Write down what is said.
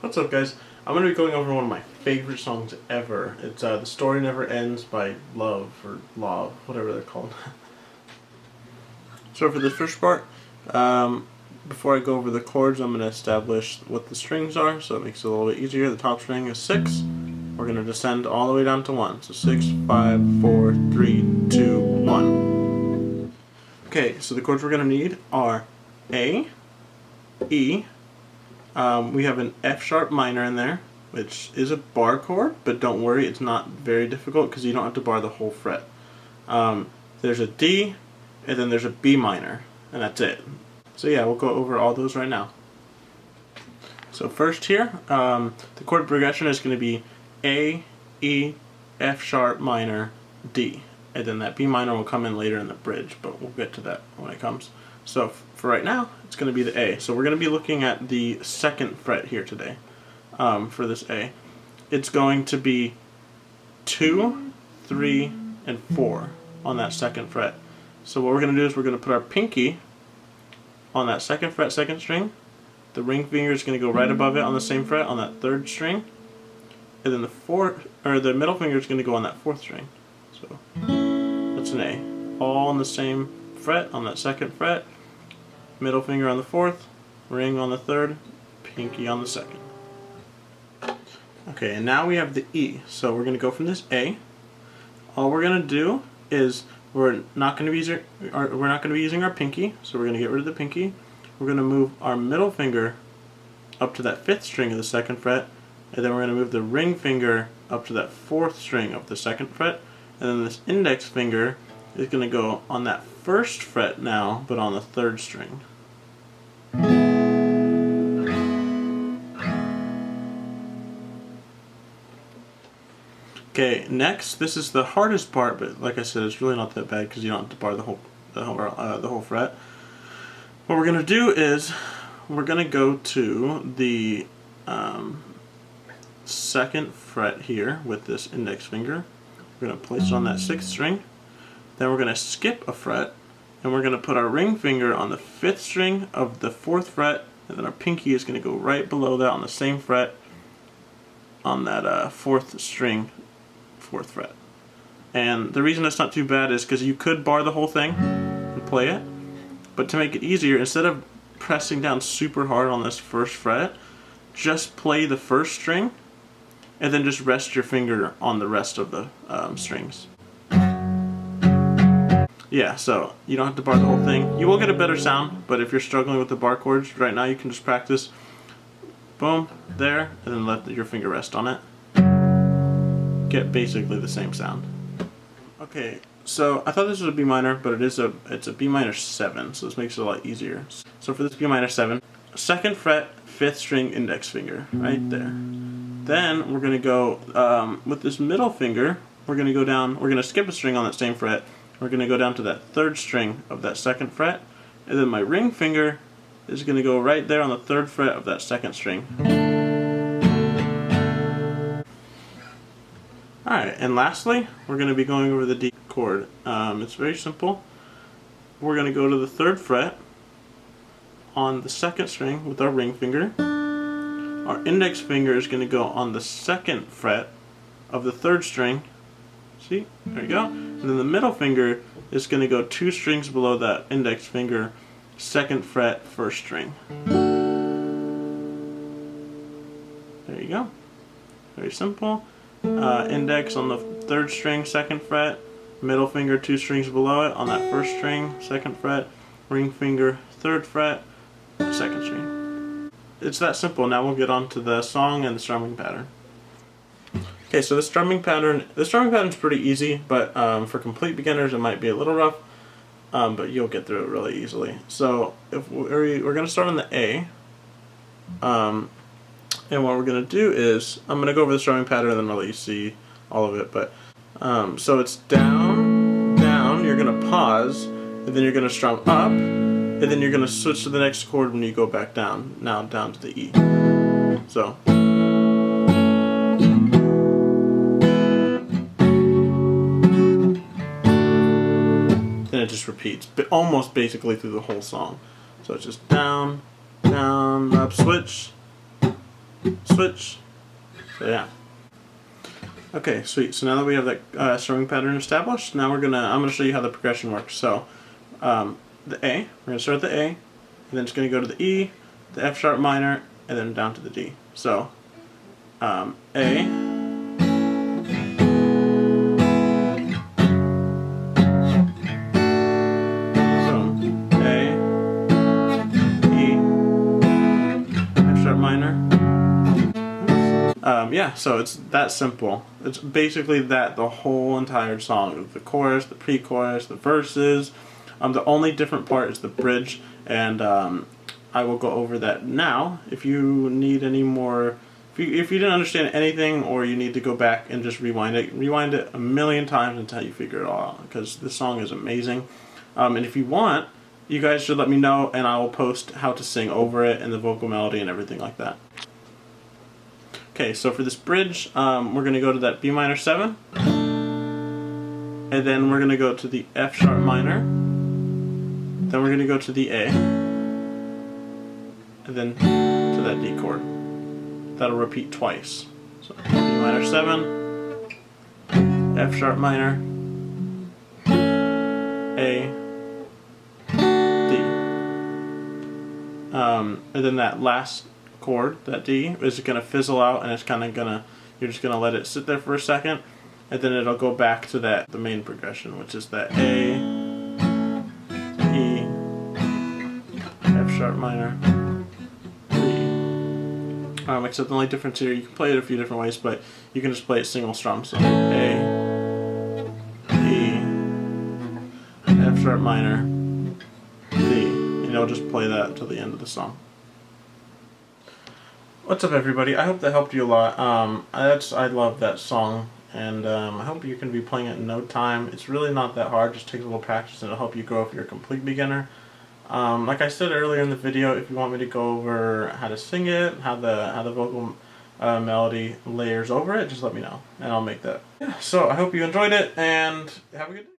What's up, guys? I'm going to be going over one of my favorite songs ever. It's The Story Never Ends by Lauv, or Lauv, whatever they're called. So for this first part, before I go over the chords, I'm going to establish what the strings are, so it makes it a little bit easier. The top string is 6. We're going to descend all the way down to 1. So 6, 5, 4, 3, 2, 1. Okay, so the chords we're going to need are A, E. We have an F sharp minor in there, which is a bar chord, but don't worry, it's not very difficult because you don't have to bar the whole fret. There's a D, and then there's a B minor, and that's it. So yeah, we'll go over all those right now. So first here, the chord progression is going to be A, E, F sharp minor, D. And then that B minor will come in later in the bridge, but we'll get to that when it comes. So for right now, it's going to be the A. So we're going to be looking at the 2nd fret here today for this A. It's going to be 2, 3, and 4 on that 2nd fret. So what we're going to do is we're going to put our pinky on that 2nd fret, 2nd string. The ring finger is going to go right above it on the same fret on that 3rd string. And then the middle finger is going to go on that 4th string. So that's an A. All on the same fret on that 2nd fret. Middle finger on the 4th, ring on the 3rd, pinky on the 2nd. Okay, and now we have the E. So we're going to go from this A. All we're going to do is we're not going to be using our pinky, so we're going to get rid of the pinky. We're going to move our middle finger up to that 5th string of the 2nd fret, and then we're going to move the ring finger up to that 4th string of the 2nd fret, and then this index finger is going to go on that 1st fret now, but on the 3rd string. Okay, next, this is the hardest part, but like I said, it's really not that bad because you don't have to bar the whole fret. What we're going to do is we're going to go to the 2nd fret here with this index finger. We're going to place it on that 6th string. Then we're going to skip a fret, and we're going to put our ring finger on the 5th string of the 4th fret, and then our pinky is going to go right below that on the same fret on that 4th string, 4th fret. And the reason that's not too bad is because you could bar the whole thing and play it, but to make it easier, instead of pressing down super hard on this 1st fret, just play the 1st string, and then just rest your finger on the rest of the strings. Yeah, so you don't have to bar the whole thing. You will get a better sound, but if you're struggling with the bar chords right now, you can just practice. Boom, there, and then let your finger rest on it. Get basically the same sound. Okay, so I thought this was a B minor, but it's a B minor 7, so this makes it a lot easier. So for this B minor 7, 2nd fret, 5th string index finger, right there. Then we're going to go with this middle finger, we're going to skip a string on that same fret. We're going to go down to that 3rd string of that 2nd fret, and then my ring finger is going to go right there on the 3rd fret of that 2nd string. Alright, and lastly, we're going to be going over the D chord. It's very simple. We're going to go to the 3rd fret on the 2nd string with our ring finger. Our index finger is going to go on the 2nd fret of the 3rd string. See? There you go. And then the middle finger is going to go 2 strings below that index finger, 2nd fret, 1st string. There you go. Very simple. Index on the 3rd string, 2nd fret, middle finger 2 strings below it on that 1st string, 2nd fret, ring finger 3rd fret, 2nd string. It's that simple. Now we'll get on to the song and the strumming pattern. Okay, so the strumming pattern is pretty easy, but for complete beginners it might be a little rough, but you'll get through it really easily. So if we're going to start on the A, and what we're going to do is, I'm going to go over the strumming pattern and then I'll let you see all of it, but so it's down, down, you're going to pause, and then you're going to strum up, and then you're going to switch to the next chord when you go back down, now down to the E. So. Then it just repeats, but almost basically through the whole song. So it's just down, down, up, switch, switch. So yeah. Okay, sweet. So now that we have that strumming pattern established, now I'm gonna show you how the progression works. So the A, we're gonna start at the A, and then it's gonna go to the E, the F sharp minor, and then down to the D. So A, boom, A, E, F sharp minor. Yeah, so it's that simple. It's basically that the whole entire song. The chorus, the pre-chorus, the verses. The only different part is the bridge, and I will go over that now. If you need any more, if you didn't understand anything, or you need to go back and just rewind it a million times until you figure it all out, because this song is amazing. And if you want, you guys should let me know, and I will post how to sing over it and the vocal melody and everything like that. Okay, so for this bridge, we're going to go to that B minor 7, and then we're going to go to the F sharp minor, then we're going to go to the A, and then to that D chord. That'll repeat twice. So B minor 7, F sharp minor, A, D. And then that last chord, that D, is going to fizzle out, and it's kind of you're just going to let it sit there for a second, and then it'll go back to the main progression, which is that A, E, F sharp minor, D. Except the only difference here, you can play it a few different ways, but you can just play it single strum. So A, E, F sharp minor, D, and it'll just play that until the end of the song. What's up, everybody? I hope that helped you a lot. I love that song, and I hope you can be playing it in no time. It's really not that hard. Just takes a little practice, and it'll help you grow if you're a complete beginner. Like I said earlier in the video, if you want me to go over how to sing it, how the vocal melody layers over it, just let me know, and I'll make that. Yeah. So I hope you enjoyed it, and have a good day.